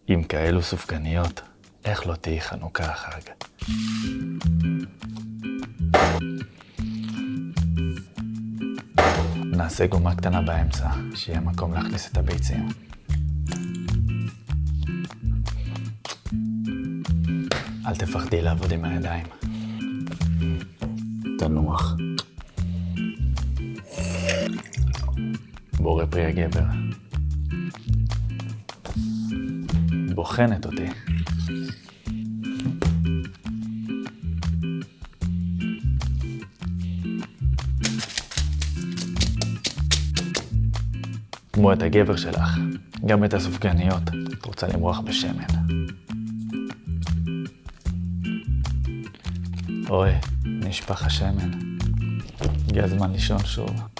עם כאלו סופגניות, איך לא תהי חנוכה החג? נעשה גומה קטנה באמצע, שיהיה מקום להכניס את הביצים. אל תפחדי לעבוד עם הידיים. תנוח. בורא פרי הגבר. בוחנת אותי. כמו את הגבר שלך, גם את הסופגניות, את רוצה למרוח בשמן. אוי, נשפך השמן. הגיע הזמן לישון שוב.